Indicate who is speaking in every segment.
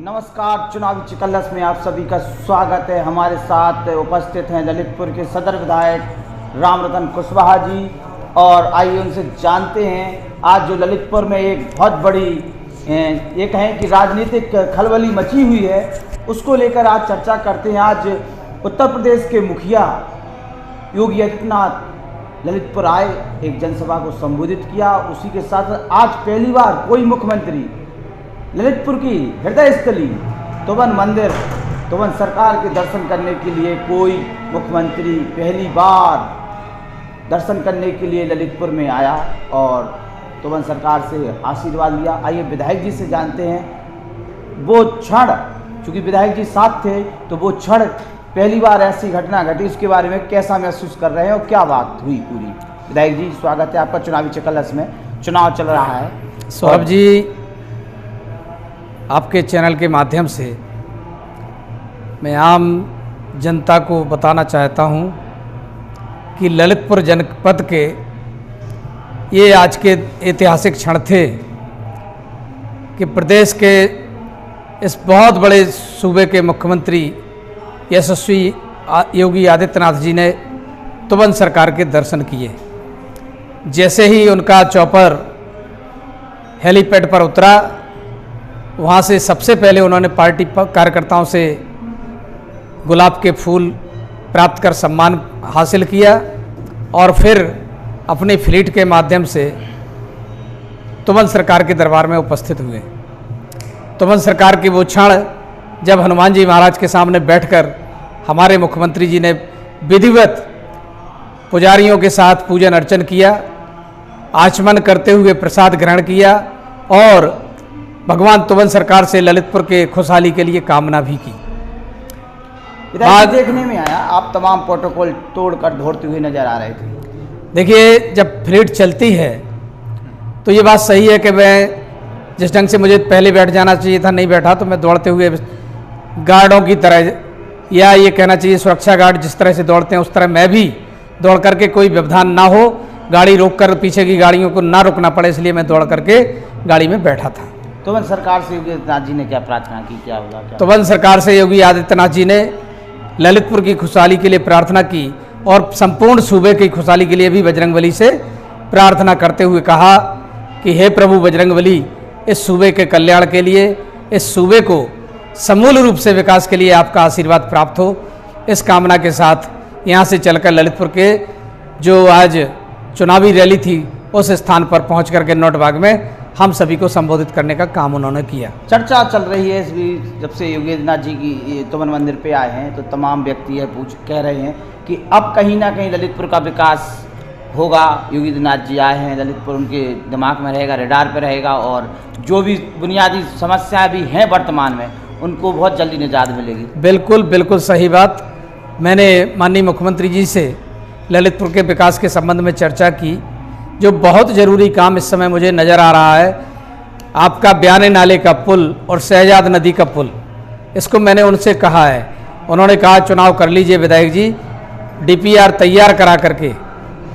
Speaker 1: नमस्कार, चुनावी चिकल्लस में आप सभी का स्वागत है। हमारे साथ उपस्थित हैं ललितपुर के सदर विधायक रामरतन कुशवाहा जी, और आइए उनसे जानते हैं आज जो ललितपुर में एक बहुत बड़ी ये कहें कि राजनीतिक खलबली मची हुई है, उसको लेकर आज चर्चा करते हैं। आज उत्तर प्रदेश के मुखिया योगी आदित्यनाथ ललितपुर आए, एक जनसभा को संबोधित किया। उसी के साथ आज पहली बार कोई मुख्यमंत्री ललितपुर की हृदय स्थली तुवन मंदिर, तुवन सरकार के दर्शन करने के लिए कोई मुख्यमंत्री पहली बार दर्शन करने के लिए ललितपुर में आया और तुवन सरकार से आशीर्वाद लिया। आइए विधायक जी से जानते हैं वो क्षण, चूँकि विधायक जी साथ थे तो वो क्षण पहली बार ऐसी घटना घटी, उसके बारे में कैसा महसूस कर रहे हैं और क्या बात हुई पूरी। विधायक जी, स्वागत है आपका चुनावी चिकल्लस में। चुनाव चल रहा है।
Speaker 2: सौरभ जी, आपके चैनल के माध्यम से मैं आम जनता को बताना चाहता हूं कि ललितपुर जनपद के ये आज के ऐतिहासिक क्षण थे कि प्रदेश के इस बहुत बड़े सूबे के मुख्यमंत्री यशस्वी योगी आदित्यनाथ जी ने तुवन सरकार के दर्शन किए। जैसे ही उनका चॉपर हेलीपैड पर उतरा, वहाँ से सबसे पहले उन्होंने पार्टी कार्यकर्ताओं से गुलाब के फूल प्राप्त कर सम्मान हासिल किया और फिर अपनी फ्लीट के माध्यम से तुवन सरकार के दरबार में उपस्थित हुए। तुवन सरकार की वो क्षण जब हनुमान जी महाराज के सामने बैठकर हमारे मुख्यमंत्री जी ने विधिवत पुजारियों के साथ पूजन अर्चन किया, आचमन करते हुए प्रसाद ग्रहण किया और भगवान तुवन सरकार से ललितपुर के खुशहाली के लिए कामना भी की।
Speaker 1: आज देखने में आया आप तमाम प्रोटोकॉल तोड़कर दौड़ते हुए नजर आ रहे थे।
Speaker 2: देखिए, जब फ्लीट चलती है तो ये बात सही है कि मैं जिस ढंग से मुझे पहले बैठ जाना चाहिए था नहीं बैठा, तो मैं दौड़ते हुए गार्डों की तरह, या ये कहना चाहिए सुरक्षा गार्ड जिस तरह से दौड़ते हैं उस तरह मैं भी दौड़ करके कोई व्यवधान ना हो, गाड़ी रोककर पीछे की गाड़ियों को ना रोकना पड़े, इसलिए मैं दौड़ करके गाड़ी में बैठा था।
Speaker 1: तुवन सरकार से योगी आदित्यनाथ जी ने क्या प्रार्थना की, क्या होगा?
Speaker 2: तुवन सरकार से योगी आदित्यनाथ जी ने ललितपुर की खुशहाली के लिए प्रार्थना की और संपूर्ण सूबे की खुशहाली के लिए भी बजरंगबली से प्रार्थना करते हुए कहा कि हे प्रभु बजरंगबली, इस सूबे के कल्याण के लिए, इस सूबे को समूल रूप से विकास के लिए आपका आशीर्वाद प्राप्त हो। इस कामना के साथ यहाँ से चलकर ललितपुर के जो आज चुनावी रैली थी उस स्थान पर पहुँच करके नोटबाग में हम सभी को संबोधित करने का काम उन्होंने किया।
Speaker 1: चर्चा चल रही है इस बीच, जब से योगी आदित्यनाथ जी की तुवन मंदिर पे आए हैं तो तमाम व्यक्ति कह रहे हैं कि अब कहीं ना कहीं ललितपुर का विकास होगा। योगी आदित्यनाथ जी आए हैं, ललितपुर उनके दिमाग में रहेगा, रेडार पे रहेगा, और जो भी बुनियादी समस्याएं भी हैं वर्तमान में उनको बहुत जल्दी निजात मिलेगी।
Speaker 2: बिल्कुल बिल्कुल सही बात। मैंने माननीय मुख्यमंत्री जी से ललितपुर के विकास के संबंध में चर्चा की। जो बहुत ज़रूरी काम इस समय मुझे नज़र आ रहा है, आपका ब्याने नाले का पुल और शहजाद नदी का पुल, इसको मैंने उनसे कहा है। उन्होंने कहा चुनाव कर लीजिए विधायक जी, डीपीआर तैयार करा करके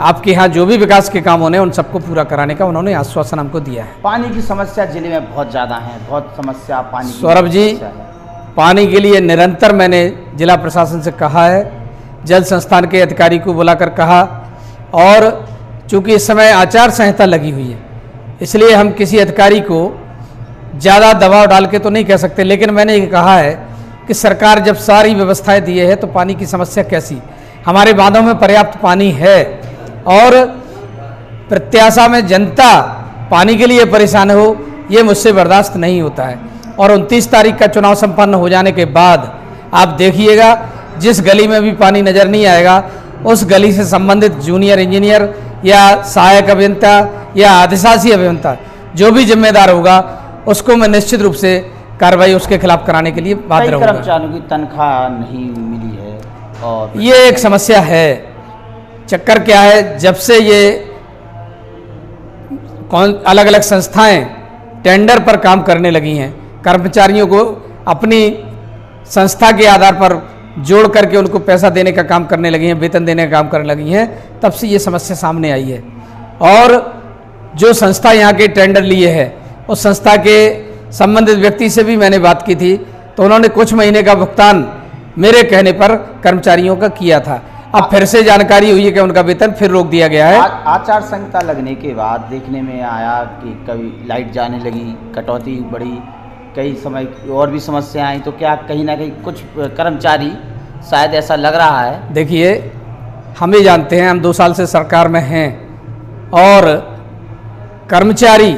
Speaker 2: आपके यहाँ जो भी विकास के काम होने उन सबको पूरा कराने का उन्होंने आश्वासन हमको दिया है।
Speaker 1: पानी की समस्या जिले में बहुत ज़्यादा है, बहुत समस्या पानी की।
Speaker 2: सौरभ जी, पानी के लिए निरंतर मैंने जिला प्रशासन से कहा है, जल संस्थान के अधिकारी को बुलाकर कहा, और चूँकि इस समय आचार संहिता लगी हुई है इसलिए हम किसी अधिकारी को ज़्यादा दबाव डाल के तो नहीं कह सकते, लेकिन मैंने ये कहा है कि सरकार जब सारी व्यवस्थाएं दिए है तो पानी की समस्या कैसी। हमारे बांधों में पर्याप्त पानी है और प्रत्याशा में जनता पानी के लिए परेशान हो, ये मुझसे बर्दाश्त नहीं होता है। और 29 तारीख का चुनाव संपन्न हो जाने के बाद आप देखिएगा, जिस गली में भी पानी नज़र नहीं आएगा उस गली से संबंधित जूनियर इंजीनियर या सहायक अभियंता या अधिशासी अभियंता जो भी जिम्मेदार होगा उसको मैं निश्चित रूप से कार्रवाई उसके खिलाफ कराने के लिए बाध्य रहूंगा।
Speaker 1: कर्मचारियों की तनख्वाह नहीं मिली है और
Speaker 2: ये एक समस्या है। चक्कर क्या है, जब से ये अलग अलग संस्थाएं टेंडर पर काम करने लगी हैं, कर्मचारियों को अपनी संस्था के आधार पर जोड़ करके उनको पैसा देने का काम करने लगी हैं, वेतन देने का काम करने लगी हैं, तब से ये समस्या सामने आई है। और जो संस्था यहाँ के टेंडर लिए है उस संस्था के संबंधित व्यक्ति से भी मैंने बात की थी, तो उन्होंने कुछ महीने का भुगतान मेरे कहने पर कर्मचारियों का किया था। अब फिर से जानकारी हुई है कि उनका वेतन फिर रोक दिया गया है।
Speaker 1: आचार संहिता लगने के बाद देखने में आया कि कभी लाइट जाने लगी, कटौती बढ़ी, कई समय और भी समस्याएं आई, तो क्या कहीं ना कहीं कुछ कर्मचारी, शायद ऐसा लग रहा है?
Speaker 2: देखिए, हम ही जानते हैं, हम 2 साल से सरकार में हैं, और कर्मचारी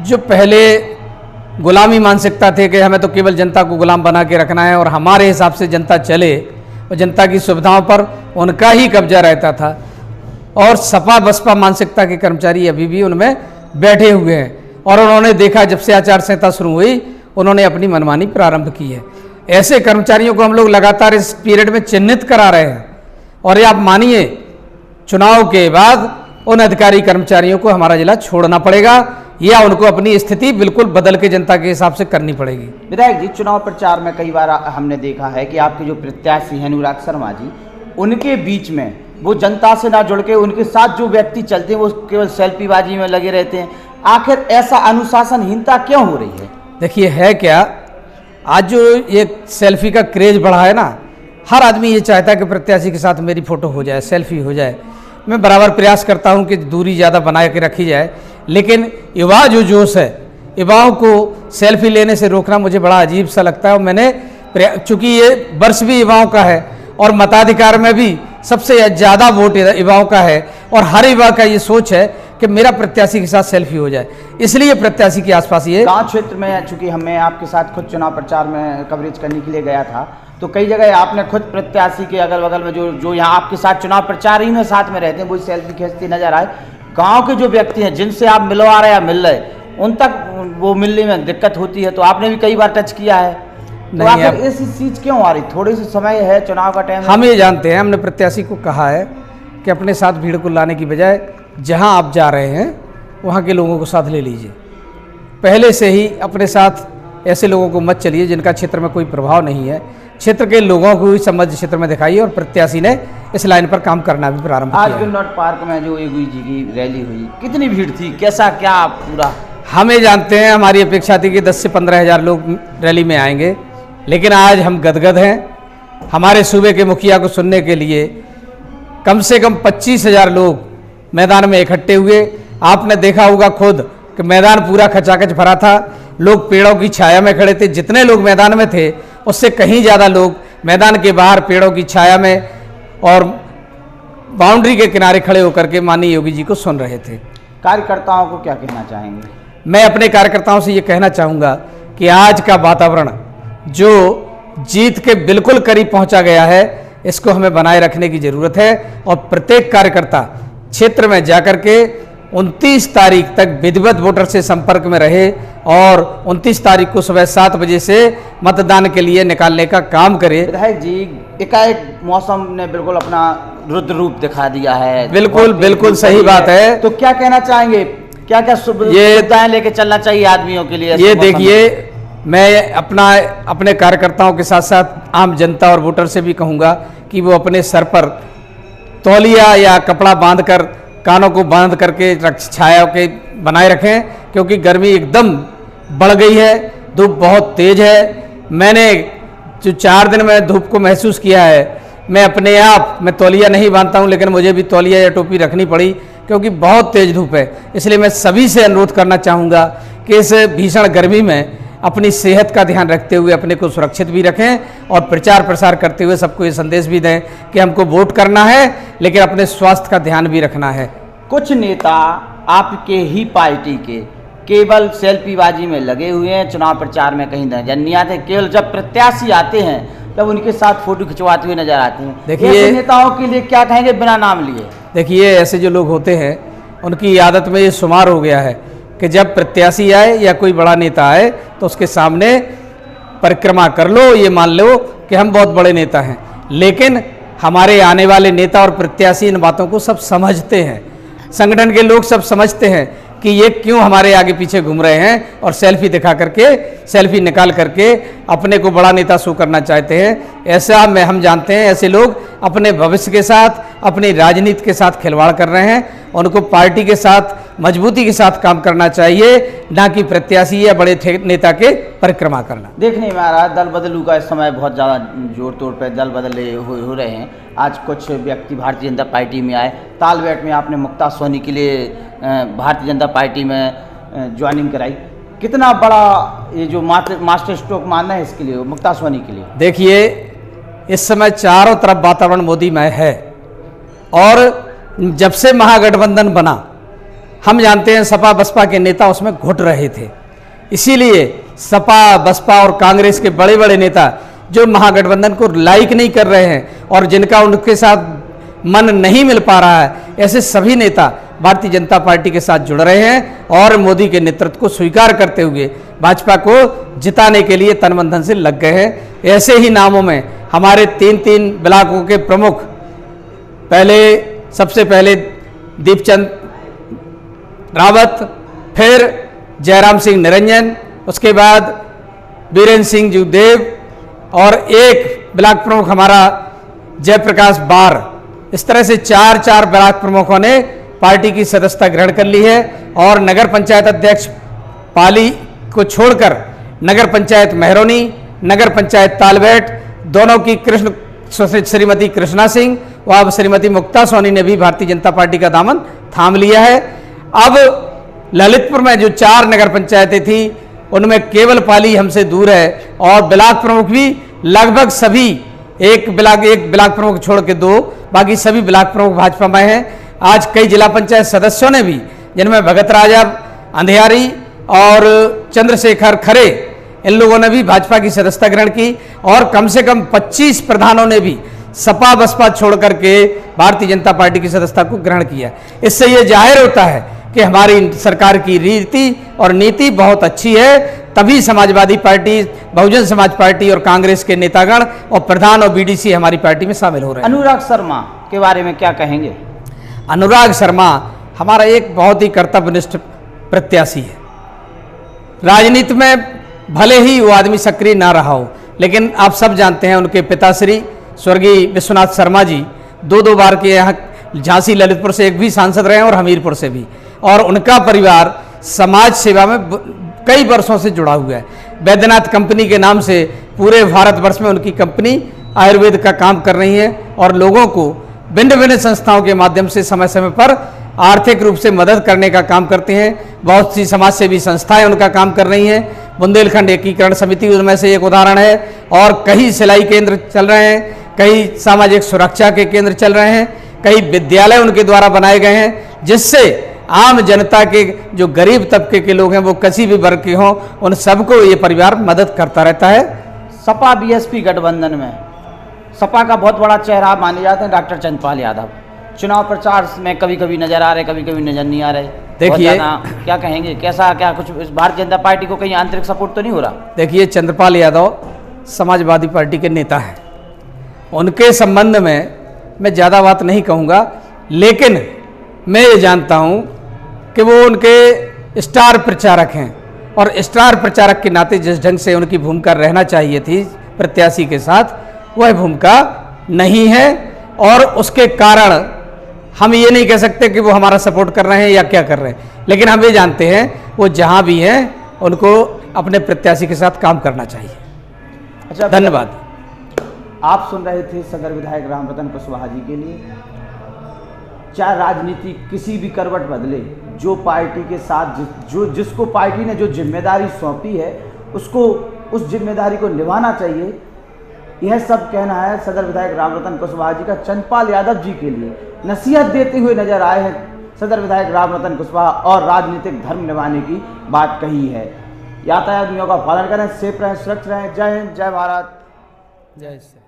Speaker 2: जो पहले गुलामी मानसिकता थे कि हमें तो केवल जनता को गुलाम बना के रखना है और हमारे हिसाब से जनता चले और जनता की सुविधाओं पर उनका ही कब्जा रहता था, और सपा बसपा मानसिकता के कर्मचारी अभी भी उनमें बैठे हुए हैं। और उन्होंने देखा, जब से आचार संहिता शुरू हुई उन्होंने अपनी मनमानी प्रारंभ की है। ऐसे कर्मचारियों को हम लोग लगातार इस पीरियड में चिन्हित करा रहे हैं, और ये आप मानिए चुनाव के बाद उन अधिकारी कर्मचारियों को हमारा जिला छोड़ना पड़ेगा, या उनको अपनी स्थिति बिल्कुल बदल के जनता के हिसाब से करनी पड़ेगी।
Speaker 1: विधायक जी, चुनाव प्रचार में कई बार हमने देखा है कि आपके जो प्रत्याशी हैं अनुराग शर्मा जी, उनके बीच में वो जनता से ना जुड़ के उनके साथ जो व्यक्ति चलते हैं वो केवल सेल्फीबाजी में लगे रहते हैं। आखिर ऐसा अनुशासनहीनता क्यों हो रही है?
Speaker 2: देखिए, है क्या, आज जो ये सेल्फी का क्रेज बढ़ा है ना, हर आदमी ये चाहता है कि प्रत्याशी के साथ मेरी फोटो हो जाए, सेल्फी हो जाए। मैं बराबर प्रयास करता हूं कि दूरी ज़्यादा बना के रखी जाए, लेकिन युवा जो जोश है, युवाओं को सेल्फी लेने से रोकना मुझे बड़ा अजीब सा लगता है। और मैंने, चूंकि ये वर्ष भी युवाओं का है और मताधिकार में भी सबसे ज़्यादा वोट युवाओं का है, और हर युवा का ये सोच है कि मेरा प्रत्याशी के साथ सेल्फी हो जाए, इसलिए प्रत्याशी के आसपास ये
Speaker 1: गांव क्षेत्र में, चूंकि मैं आपके साथ खुद चुनाव प्रचार में कवरेज करने के लिए गया था, तो कई जगह आपने खुद प्रत्याशी के अगल बगल में जो यहाँ आपके साथ चुनाव प्रचार ही में साथ में रहते हैं, वो सेल्फी खींचते नजर आए। गांव के जो व्यक्ति हैं जिनसे आप मिलवा रहे या मिल रहे, उन तक वो मिलने में दिक्कत होती है, तो आपने भी कई बार टच किया है, तो आखिर ऐसी चीज क्यों आ रही? थोड़ी सी समय है, चुनाव का टाइम।
Speaker 2: हम ये जानते हैं, हमने प्रत्याशी को कहा है कि अपने साथ भीड़ को लाने की बजाय जहां आप जा रहे हैं वहां के लोगों को साथ ले लीजिए। पहले से ही अपने साथ ऐसे लोगों को मत चलिए जिनका क्षेत्र में कोई प्रभाव नहीं है। क्षेत्र के लोगों को ही संबंधित क्षेत्र में दिखाइए, और प्रत्याशी ने इस लाइन पर काम करना भी प्रारंभ किया।
Speaker 1: आज गुलनौट पार्क में जो योगी जी की रैली हुई, कितनी भीड़ थी, कैसा क्या पूरा?
Speaker 2: हम ये जानते हैं, हमारी अपेक्षा थी कि 10 से 15 हज़ार लोग रैली में आएंगे, लेकिन आज हम गदगद हैं। हमारे सूबे के मुखिया को सुनने के लिए कम से कम 25,000 लोग मैदान में इकट्ठे हुए। आपने देखा होगा खुद कि मैदान पूरा खचाखच भरा था, लोग पेड़ों की छाया में खड़े थे। जितने लोग मैदान में थे उससे कहीं ज़्यादा लोग मैदान के बाहर पेड़ों की छाया में और बाउंड्री के किनारे खड़े होकर के माननीय योगी जी को सुन रहे थे।
Speaker 1: कार्यकर्ताओं को क्या कहना चाहेंगे?
Speaker 2: मैं अपने कार्यकर्ताओं से ये कहना चाहूँगा कि आज का वातावरण जो जीत के बिल्कुल करीब पहुंचा गया है, इसको हमें बनाए रखने की ज़रूरत है, और प्रत्येक कार्यकर्ता क्षेत्र में जाकर के 29 तारीख तक विधिवत वोटर से संपर्क में रहे, और 29 तारीख को सुबह 7 बजे से मतदान के लिए निकालने का काम करे।
Speaker 1: विधायक जी, एकाएक मौसम ने बिल्कुल अपना रुद्र रूप दिखा दिया है।
Speaker 2: बिल्कुल बिल्कुल सही बात है।
Speaker 1: तो क्या कहना चाहेंगे, क्या क्या सुविधाएं लेके चलना चाहिए आदमियों के लिए?
Speaker 2: ये देखिए, मैं अपने कार्यकर्ताओं के साथ साथ आम जनता और वोटर से भी कहूँगा कि वो अपने सर पर तौलिया या कपड़ा बांधकर, कानों को बांध करके छाया के बनाए रखें, क्योंकि गर्मी एकदम बढ़ गई है, धूप बहुत तेज है। मैंने जो 4 दिन में धूप को महसूस किया है, मैं अपने आप, मैं तौलिया नहीं बांधता हूं, लेकिन मुझे भी तौलिया या टोपी रखनी पड़ी, क्योंकि बहुत तेज धूप है। इसलिए मैं सभी से अनुरोध करना चाहूँगा कि इस भीषण गर्मी में अपनी सेहत का ध्यान रखते हुए अपने को सुरक्षित भी रखें, और प्रचार प्रसार करते हुए सबको ये संदेश भी दें कि हमको वोट करना है, लेकिन अपने स्वास्थ्य का ध्यान भी रखना है।
Speaker 1: कुछ नेता आपके ही पार्टी के केवल सेल्फीबाजी में लगे हुए हैं, चुनाव प्रचार में कहीं नजर नहीं आते, केवल जब प्रत्याशी आते हैं तब उनके साथ फोटो खिंचवाते हुए नजर आते हैं। देखिए, ऐसे नेताओं के लिए क्या कहेंगे बिना नाम लिए?
Speaker 2: देखिए, ऐसे जो लोग होते हैं उनकी आदत में ये शुमार हो गया है कि जब प्रत्याशी आए या कोई बड़ा नेता आए तो उसके सामने परिक्रमा कर लो, ये मान लो कि हम बहुत बड़े नेता हैं। लेकिन हमारे आने वाले नेता और प्रत्याशी इन बातों को सब समझते हैं, संगठन के लोग सब समझते हैं कि ये क्यों हमारे आगे पीछे घूम रहे हैं, और सेल्फी दिखा करके, सेल्फी निकाल करके अपने को बड़ा नेता शो करना चाहते हैं। ऐसा हम जानते हैं, ऐसे लोग अपने भविष्य के साथ, अपनी राजनीति के साथ खिलवाड़ कर रहे हैं। उनको पार्टी के साथ मजबूती के साथ काम करना चाहिए, ना कि प्रत्याशी या बड़े नेता के परिक्रमा करना।
Speaker 1: देखने में आ रहा है दल बदलू का इस समय बहुत ज़्यादा जोर तोड़ पर दल बदले हो रहे हैं। आज कुछ व्यक्ति भारतीय जनता पार्टी में आए, तालबेट में आपने मुक्ता सोनी के लिए भारतीय जनता पार्टी में ज्वाइनिंग कराई। कितना बड़ा ये जो मास्टर स्ट्रोक मानना है इसके लिए, मुक्ता सोनी के लिए?
Speaker 2: देखिए, इस समय चारों तरफ वातावरण मोदीमय है और जब से महागठबंधन बना हम जानते हैं सपा बसपा के नेता उसमें घुट रहे थे। इसीलिए सपा बसपा और कांग्रेस के बड़े बड़े नेता जो महागठबंधन को लाइक नहीं कर रहे हैं और जिनका उनके साथ मन नहीं मिल पा रहा है, ऐसे सभी नेता भारतीय जनता पार्टी के साथ जुड़ रहे हैं और मोदी के नेतृत्व को स्वीकार करते हुए भाजपा को जिताने के लिए तन मन धन से लग गए हैं। ऐसे ही नामों में हमारे तीन ब्लॉकों के प्रमुख, सबसे पहले दीपचंद रावत, फिर जयराम सिंह निरंजन, उसके बाद बीरेंद्र सिंह जूदेव और एक ब्लॉक प्रमुख हमारा जयप्रकाश बार। इस तरह से चार ब्लॉक प्रमुखों ने पार्टी की सदस्यता ग्रहण कर ली है और नगर पंचायत अध्यक्ष पाली को छोड़कर नगर पंचायत मेहरौनी, नगर पंचायत तालबेट दोनों की श्रीमती कृष्णा सिंह व अब श्रीमती मुक्ता सोनी ने भी भारतीय जनता पार्टी का दामन थाम लिया है। अब ललितपुर में जो 4 नगर पंचायतें थी उनमें केवल पाली हमसे दूर है और ब्लॉक प्रमुख भी लगभग सभी, एक ब्लॉक प्रमुख छोड़ के 2, बाकी सभी ब्लॉक प्रमुख भाजपा में हैं। आज कई जिला पंचायत सदस्यों ने भी, जिनमें भगत राजा अंधियारी और चंद्रशेखर खरे, इन लोगों ने भी भाजपा की सदस्यता ग्रहण की और कम से कम 25 प्रधानों ने भी सपा बसपा छोड़ करके भारतीय जनता पार्टी की सदस्यता को ग्रहण किया। इससे ये जाहिर होता है कि हमारी सरकार की रीति और नीति बहुत अच्छी है, तभी समाजवादी पार्टी, बहुजन समाज पार्टी और कांग्रेस के नेतागण और प्रधान और बीडीसी हमारी पार्टी में शामिल हो रहे हैं।
Speaker 1: अनुराग शर्मा के बारे में क्या कहेंगे?
Speaker 2: अनुराग शर्मा हमारा एक बहुत ही कर्तव्यनिष्ठ प्रत्याशी है। राजनीति में भले ही वो आदमी सक्रिय ना रहा हो, लेकिन आप सब जानते हैं उनके पिताश्री स्वर्गीय विश्वनाथ शर्मा जी 2 बार के यहाँ झांसी ललितपुर से एक भी सांसद रहे हैं और हमीरपुर से भी, और उनका परिवार समाज सेवा में कई वर्षों से जुड़ा हुआ है। वैद्यनाथ कंपनी के नाम से पूरे भारतवर्ष में उनकी कंपनी आयुर्वेद का काम कर रही है और लोगों को भिन्न संस्थाओं के माध्यम से समय समय पर आर्थिक रूप से मदद करने का काम करते हैं। बहुत सी समाज सेवी संस्थाएं उनका काम कर रही हैं। बुंदेलखंड एकीकरण समिति उनमें से एक उदाहरण है और कई सिलाई केंद्र चल रहे हैं, कई सामाजिक सुरक्षा के केंद्र चल रहे हैं, कई विद्यालय उनके द्वारा बनाए गए हैं, जिससे आम जनता के जो गरीब तबके के लोग हैं, वो किसी भी वर्ग के हों, उन सबको ये परिवार मदद करता रहता है।
Speaker 1: सपा बीएसपी गठबंधन में सपा का बहुत बड़ा चेहरा माने जाते हैं डॉक्टर चंद्रपाल यादव। चुनाव प्रचार में कभी कभी नजर आ रहे, कभी कभी नजर नहीं आ रहे।
Speaker 2: देखिए,
Speaker 1: क्या कहेंगे, कैसा क्या कुछ भारतीय जनता पार्टी को कहीं आंतरिक सपोर्ट तो नहीं हो रहा?
Speaker 2: देखिए, चंद्रपाल यादव समाजवादी पार्टी के नेता हैं, उनके संबंध में मैं ज़्यादा बात नहीं कहूँगा, लेकिन मैं ये जानता हूँ कि वो उनके स्टार प्रचारक हैं और स्टार प्रचारक के नाते जिस ढंग से उनकी भूमिका रहना चाहिए थी प्रत्याशी के साथ, वह भूमिका नहीं है और उसके कारण हम ये नहीं कह सकते कि वो हमारा सपोर्ट कर रहे हैं या क्या कर रहे हैं, लेकिन हम ये जानते हैं वो जहाँ भी हैं उनको अपने प्रत्याशी के साथ काम करना चाहिए।
Speaker 1: अच्छा,
Speaker 2: धन्यवाद।
Speaker 1: आप सुन रहे थे सदर विधायक रामरतन कुशवाहा जी के लिए। चाहे राजनीति किसी भी करवट बदले, जो पार्टी के साथ जिसको पार्टी ने जो जिम्मेदारी सौंपी है उसको उस जिम्मेदारी को निभाना चाहिए। यह सब कहना है सदर विधायक रामरतन कुशवाहा जी का चंद्रपाल यादव जी के लिए नसीहत देते हुए नजर आए हैं सदर विधायक रामरतन कुशवाहा और राजनीतिक धर्म निभाने की बात कही है। यातायात नियमों का पालन करें, सेफ रहें, सुरक्षित रहें। जय हिंद, जय भारत,
Speaker 2: जय श्री